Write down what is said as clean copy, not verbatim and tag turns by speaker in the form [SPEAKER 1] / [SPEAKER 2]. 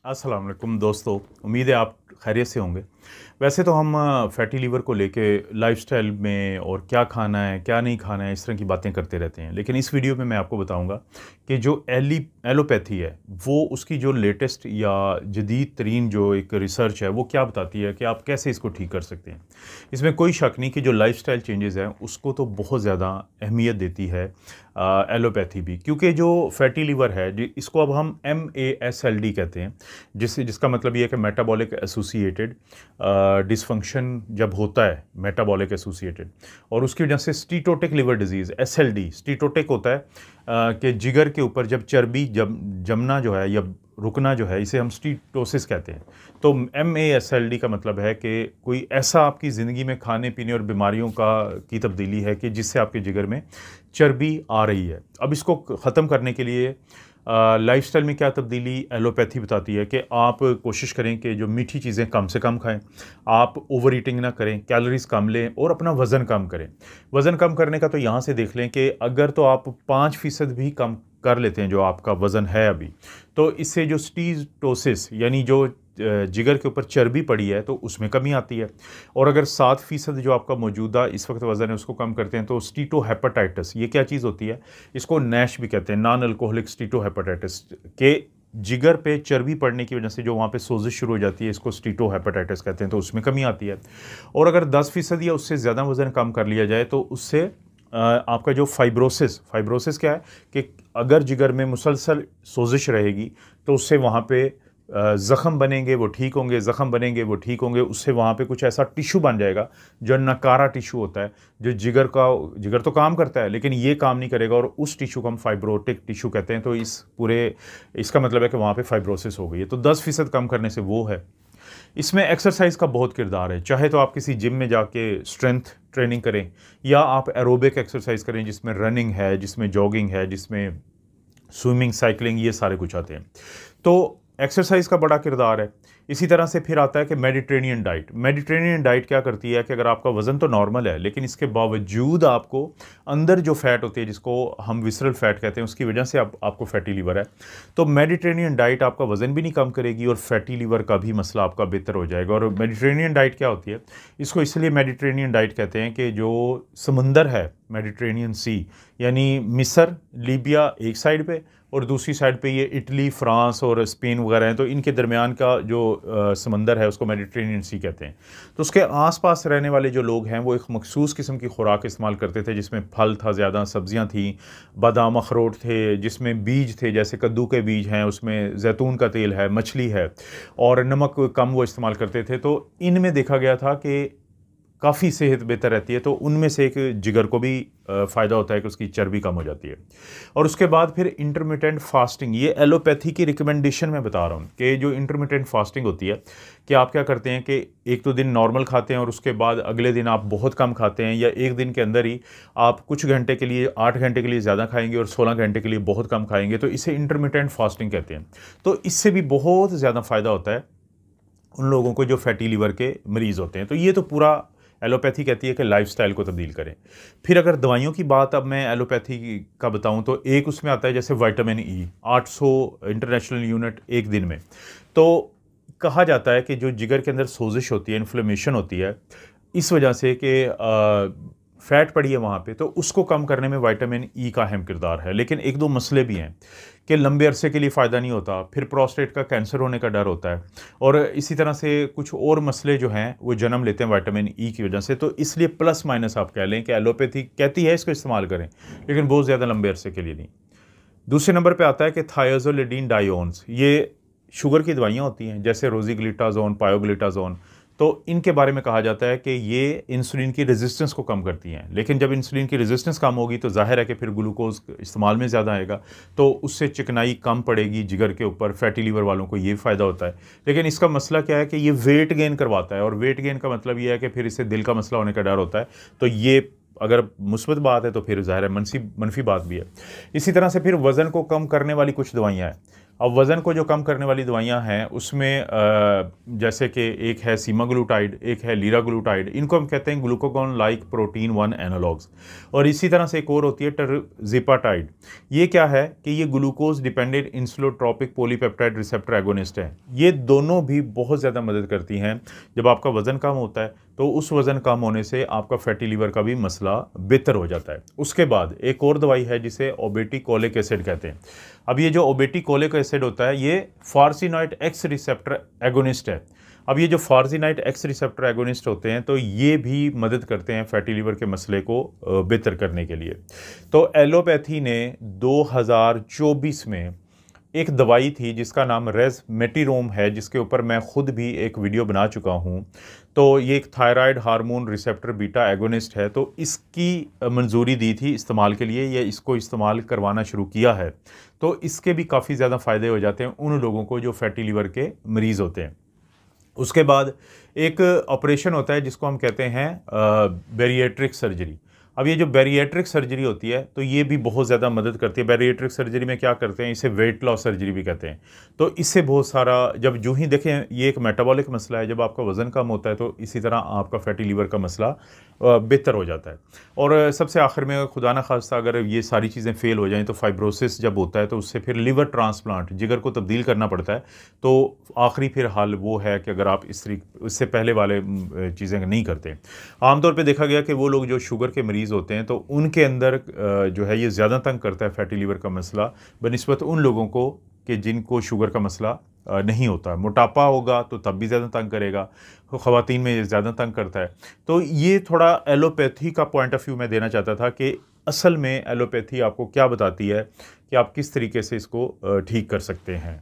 [SPEAKER 1] अस्सलाम वालेकुम दोस्तों, उम्मीद है आप खैरियत से होंगे। वैसे तो हम फैटी लीवर को लेके लाइफ़स्टाइल में और क्या खाना है, क्या नहीं खाना है, इस तरह की बातें करते रहते हैं। लेकिन इस वीडियो में मैं आपको बताऊंगा कि जो एलोपैथी है, वो उसकी जो लेटेस्ट या जदीद तरीन जो एक रिसर्च है, वो क्या बताती है कि आप कैसे इसको ठीक कर सकते हैं। इसमें कोई शक नहीं कि जो लाइफ़स्टाइल चेंजेस हैं, उसको तो बहुत ज़्यादा अहमियत देती है एलोपैथी भी, क्योंकि जो फैटी लीवर है इसको अब हम MASLD कहते हैं, जिसका मतलब ये है कि मेटाबॉलिक एसोसिएटेड डिसफंक्शन जब होता है, मेटाबॉलिक एसोसिएटेड, और उसकी वजह से स्टीटोटिक लिवर डिजीज़ SLD। स्टीटोटिक होता है कि जिगर के ऊपर जब चर्बी जमना जो है या रुकना जो है, इसे हम स्टीटोसिस कहते हैं। तो MASLD का मतलब है कि कोई ऐसा आपकी ज़िंदगी में खाने पीने और बीमारियों की तब्दीली है कि जिससे आपके जिगर में चर्बी आ रही है। अब इसको ख़त्म करने के लिए लाइफ़स्टाइल में क्या तब्दीली एलोपैथी बताती है कि आप कोशिश करें कि जो मीठी चीज़ें कम से कम खाएं, आप ओवर ईटिंग ना करें, कैलोरीज कम लें और अपना वज़न कम करें। वज़न कम करने का तो यहाँ से देख लें कि अगर तो आप 5% भी कम कर लेते हैं जो आपका वज़न है अभी, तो इससे जो स्टीटोसिस यानी जो जिगर के ऊपर चर्बी पड़ी है तो उसमें कमी आती है। और अगर 7% जो आपका मौजूदा इस वक्त वज़न है उसको कम करते हैं तो स्टीटोहेपेटाइटिस, ये क्या चीज़ होती है, इसको नैश भी कहते हैं, नॉन अल्कोहलिक स्टीटोहेपेटाइटिस, के जिगर पे चर्बी पड़ने की वजह से जो वहाँ पे सोजिश शुरू हो जाती है, इसको स्टीटोहेपेटाइटिस कहते हैं, तो उसमें कमी आती है। और अगर 10% या उससे ज़्यादा वज़न कम कर लिया जाए तो उससे आपका जो फाइब्रोसिस क्या है कि अगर जिगर में मुसलसल सोजिश रहेगी तो उससे वहाँ पे ज़ख़म बनेंगे, वो ठीक होंगे, ज़ख़म बनेंगे, वो ठीक होंगे, उससे वहाँ पे कुछ ऐसा टिश्यू बन जाएगा जो नकारा टिश्यू होता है, जो जिगर तो काम करता है लेकिन ये काम नहीं करेगा, और उस टिश्यू को हम फाइब्रोटिक टिश्यू कहते हैं। तो इसका मतलब है कि वहाँ पे फाइब्रोसिस हो गई है। तो 10% कम करने से वो है। इसमें एक्सरसाइज का बहुत किरदार है, चाहे तो आप किसी जिम में जाके स्ट्रेंथ ट्रेनिंग करें या आप एरोबिक एक्सरसाइज करें जिसमें रनिंग है, जिसमें जॉगिंग है, जिसमें स्विमिंग, साइकिलिंग, ये सारे कुछ आते हैं। तो एक्सरसाइज का बड़ा किरदार है। इसी तरह से फिर आता है कि मेडिटेरेनियन डाइट क्या करती है कि अगर आपका वज़न तो नॉर्मल है लेकिन इसके बावजूद आपको अंदर जो फैट होती है, जिसको हम विसरल फैट कहते हैं, उसकी वजह से आपको फैटी लीवर है, तो मेडिटेरेनियन डाइट आपका वज़न भी नहीं कम करेगी और फैटी लीवर का भी मसला आपका बेहतर हो जाएगा। और मेडिटेरेनियन डाइट क्या होती है, इसको इसलिए मेडिटेरेनियन डाइट कहते हैं कि जो समंदर है, मेडिटेरेनियन सी, यानी मिस्र, लीबिया एक साइड पे और दूसरी साइड पे ये इटली, फ्रांस और स्पेन वगैरह हैं, तो इनके दरमियान का जो समंदर है उसको मेडिटेरेनियन सी कहते हैं। तो उसके आसपास रहने वाले जो लोग हैं वो एक मखसूस किस्म की खुराक इस्तेमाल करते थे जिसमें फल था ज़्यादा, सब्जियां थी, बादाम अखरोट थे, जिसमें बीज थे जैसे कद्दू के बीज हैं, उसमें जैतून का तेल है, मछली है, और नमक कम वो इस्तेमाल करते थे। तो इनमें देखा गया था कि काफ़ी सेहत बेहतर रहती है। तो उनमें से एक जिगर को भी फ़ायदा होता है कि उसकी चर्बी कम हो जाती है। और उसके बाद फिर इंटरमिटेंट फास्टिंग, ये एलोपैथी की रिकमेंडेशन मैं बता रहा हूँ कि जो इंटरमिटेंट फास्टिंग होती है कि आप क्या करते हैं कि एक तो दिन नॉर्मल खाते हैं और उसके बाद अगले दिन आप बहुत कम खाते हैं, या एक दिन के अंदर ही आप कुछ घंटे के लिए, 8 घंटे के लिए ज़्यादा खाएंगे और 16 घंटे के लिए बहुत कम खाएंगे, तो इसे इंटरमिटेंट फास्टिंग कहते हैं। तो इससे भी बहुत ज़्यादा फ़ायदा होता है उन लोगों को जो फैटी लीवर के मरीज़ होते हैं। तो ये तो पूरा एलोपैथी कहती है कि लाइफस्टाइल को तब्दील करें। फिर अगर दवाइयों की बात अब मैं एलोपैथी का बताऊं तो एक उसमें आता है जैसे विटामिन ई, 800 इंटरनेशनल यूनिट एक दिन में। तो कहा जाता है कि जो जिगर के अंदर सोजिश होती है, इन्फ्लेमेशन होती है, इस वजह से कि फैट पड़ी है वहाँ पे, तो उसको कम करने में विटामिन ई का अहम किरदार है। लेकिन एक दो मसले भी हैं कि लंबे अरसे के लिए फ़ायदा नहीं होता, फिर प्रोस्टेट का कैंसर होने का डर होता है, और इसी तरह से कुछ और मसले जो हैं वो जन्म लेते हैं विटामिन ई की वजह से। तो इसलिए प्लस माइनस आप कह लें कि एलोपैथी कहती है इसको इस्तेमाल करें, लेकिन बहुत ज़्यादा लंबे अरसे के लिए नहीं। दूसरे नंबर पे आता है कि थायोजोलिडीन डायोन्स, ये शुगर की दवाइयाँ होती हैं जैसे रोजीग्लिटाजोन, पायोग्लिटाजोन। तो इनके बारे में कहा जाता है कि ये इंसुलिन की रेजिस्टेंस को कम करती हैं, लेकिन जब इंसुलिन की रेजिस्टेंस कम होगी तो जाहिर है कि फिर ग्लूकोज इस्तेमाल में ज़्यादा आएगा, तो उससे चिकनाई कम पड़ेगी जिगर के ऊपर। फैटी लीवर वालों को ये फ़ायदा होता है। लेकिन इसका मसला क्या है कि ये वेट गेन करवाता है, और वेट गेन का मतलब ये है कि फिर इससे दिल का मसला होने का डर होता है। तो ये अगर मुस्बत बात है तो फिर ज़ाहिर है मनफी बात भी है। इसी तरह से फिर वज़न को कम करने वाली कुछ दवाइयाँ हैं। अब वज़न को जो कम करने वाली दवाइयाँ हैं उसमें जैसे कि एक है सीमाग्लूटाइड, एक है लीराग्लूटाइड, इनको हम कहते हैं ग्लूकागॉन लाइक प्रोटीन 1 एनालॉग्स। और इसी तरह से एक और होती है टिर्ज़िपाटाइड। ये क्या है कि ये glucose dependent insulinotropic polypeptide receptor agonist है। ये दोनों भी बहुत ज़्यादा मदद करती हैं। जब आपका वज़न कम होता है तो उस वज़न कम होने से आपका फैटी लीवर का भी मसला बेहतर हो जाता है। उसके बाद एक और दवाई है जिसे ओबेटिकोलिक एसिड कहते हैं। अब ये जो ओबेटिकोलिक एसिड होता है ये फार्सिनॉइड एक्स रिसेप्टर एगोनिस्ट है। अब ये जो फार्सिनॉइड एक्स रिसेप्टर एगोनिस्ट होते हैं तो ये भी मदद करते हैं फैटी लीवर के मसले को बेहतर करने के लिए। तो एलोपैथी ने 2024 में एक दवाई थी जिसका नाम रेसमेटिरोम है, जिसके ऊपर मैं खुद भी एक वीडियो बना चुका हूँ। तो ये एक thyroid hormone receptor beta agonist है। तो इसकी मंजूरी दी थी इस्तेमाल के लिए, या इसको इस्तेमाल करवाना शुरू किया है। तो इसके भी काफ़ी ज़्यादा फ़ायदे हो जाते हैं उन लोगों को जो फैटी लीवर के मरीज़ होते हैं। उसके बाद एक ऑपरेशन होता है जिसको हम कहते हैं बैरिएट्रिक सर्जरी। अब ये जो बैरिएट्रिक सर्जरी होती है तो ये भी बहुत ज़्यादा मदद करती है। बैरिएट्रिक सर्जरी में क्या करते हैं, इसे वेट लॉस सर्जरी भी कहते हैं। तो इससे बहुत सारा, जब यूँ ही देखें ये एक मेटाबॉलिक मसला है, जब आपका वज़न कम होता है तो इसी तरह आपका फैटी लीवर का मसला बेहतर हो जाता है। और सबसे आखिर में खुदा न खास्ता अगर ये सारी चीज़ें फ़ेल हो जाएँ तो फाइब्रोसिस जब होता है तो उससे फिर लिवर ट्रांसप्लांट, जिगर को तब्दील करना पड़ता है। तो आखिरी फिर हाल वो है कि अगर आप इससे पहले वाले चीज़ें नहीं करते। आमतौर पे देखा गया कि वो लोग जो शुगर के मरीज़ होते हैं तो उनके अंदर जो है ये ज़्यादा तंग करता है फैटी लीवर का मसला बनिस्बत उन लोगों को कि जिनको शुगर का मसला नहीं होता। मोटापा होगा तो तब भी ज़्यादा तंग करेगा, तो ख़वातीन में ये ज़्यादा तंग करता है। तो ये थोड़ा एलोपैथी का पॉइंट ऑफ व्यू मैं देना चाहता था कि असल में एलोपैथी आपको क्या बताती है कि आप किस तरीके से इसको ठीक कर सकते हैं।